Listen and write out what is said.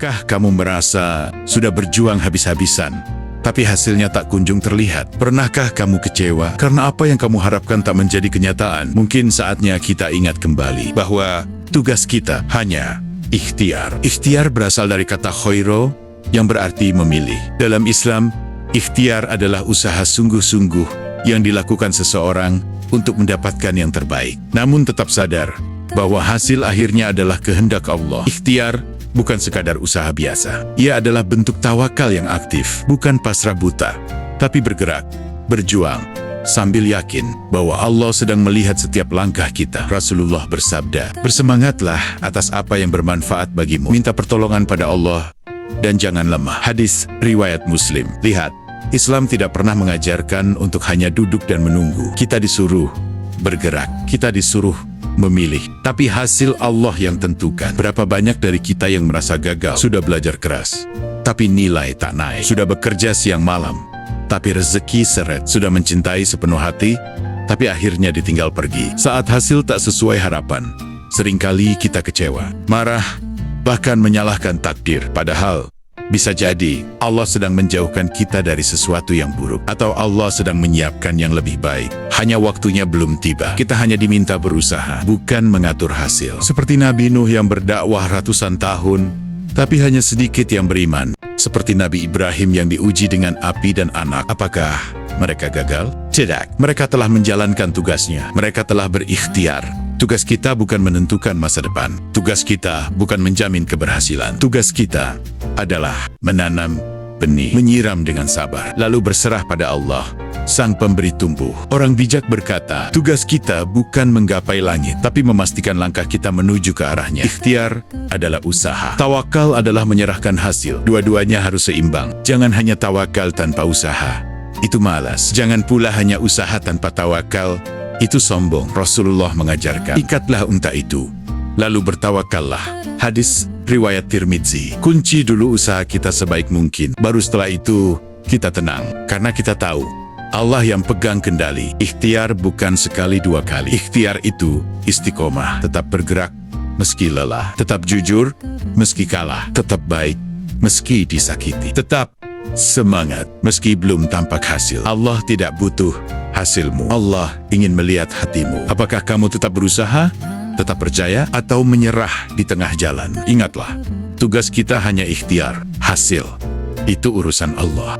Pernahkah kamu merasa sudah berjuang habis-habisan, tapi hasilnya tak kunjung terlihat? Pernahkah kamu kecewa karena apa yang kamu harapkan tak menjadi kenyataan? Mungkin saatnya kita ingat kembali bahwa tugas kita hanya ikhtiar. Ikhtiar berasal dari kata khoiro yang berarti memilih. Dalam Islam, ikhtiar adalah usaha sungguh-sungguh yang dilakukan seseorang untuk mendapatkan yang terbaik. Namun tetap sadar bahwa hasil akhirnya adalah kehendak Allah. Ikhtiar bukan sekadar usaha biasa. Ia adalah bentuk tawakal yang aktif, bukan pasrah buta, tapi bergerak, berjuang, sambil yakin bahwa Allah sedang melihat setiap langkah kita. Rasulullah bersabda, "Bersemangatlah atas apa yang bermanfaat bagimu. Minta pertolongan pada Allah dan jangan lemah." Hadis riwayat Muslim. Lihat, Islam tidak pernah mengajarkan untuk hanya duduk dan menunggu. Kita disuruh bergerak, kita disuruh memilih. Tapi hasil Allah yang tentukan. Berapa banyak dari kita yang merasa gagal, sudah belajar keras, tapi nilai tak naik. Sudah bekerja siang malam, tapi rezeki seret. Sudah mencintai sepenuh hati, tapi akhirnya ditinggal pergi. Saat hasil tak sesuai harapan, seringkali kita kecewa, marah, bahkan menyalahkan takdir. Padahal bisa jadi Allah sedang menjauhkan kita dari sesuatu yang buruk, atau Allah sedang menyiapkan yang lebih baik. Hanya waktunya belum tiba. Kita hanya diminta berusaha, bukan mengatur hasil. Seperti Nabi Nuh yang berdakwah ratusan tahun, tapi hanya sedikit yang beriman. Seperti Nabi Ibrahim yang diuji dengan api dan anak. Apakah mereka gagal? Tidak. Mereka telah menjalankan tugasnya. Mereka telah berikhtiar. Tugas kita bukan menentukan masa depan. Tugas kita bukan menjamin keberhasilan. Tugas kita adalah menanam benih, menyiram dengan sabar, lalu berserah pada Allah, Sang Pemberi tumbuh. Orang bijak berkata, tugas kita bukan menggapai langit, tapi memastikan langkah kita menuju ke arahnya. Ikhtiar adalah usaha. Tawakal adalah menyerahkan hasil. Dua-duanya harus seimbang. Jangan hanya tawakal tanpa usaha. Itu malas. Jangan pula hanya usaha tanpa tawakal. Itu sombong. Rasulullah mengajarkan, ikatlah unta itu, lalu bertawakallah. Hadis riwayat Tirmidzi. Kunci dulu usaha kita sebaik mungkin. Baru setelah itu, kita tenang. Karena kita tahu, Allah yang pegang kendali. Ikhtiar bukan sekali dua kali. Ikhtiar itu istiqomah. Tetap bergerak, meski lelah. Tetap jujur, meski kalah. Tetap baik, meski disakiti. Tetap semangat, meski belum tampak hasil. Allah tidak butuh hasilmu. Allah ingin melihat hatimu. Apakah kamu tetap berusaha, tetap percaya, atau menyerah di tengah jalan? Ingatlah, tugas kita hanya ikhtiar. Hasil, itu urusan Allah.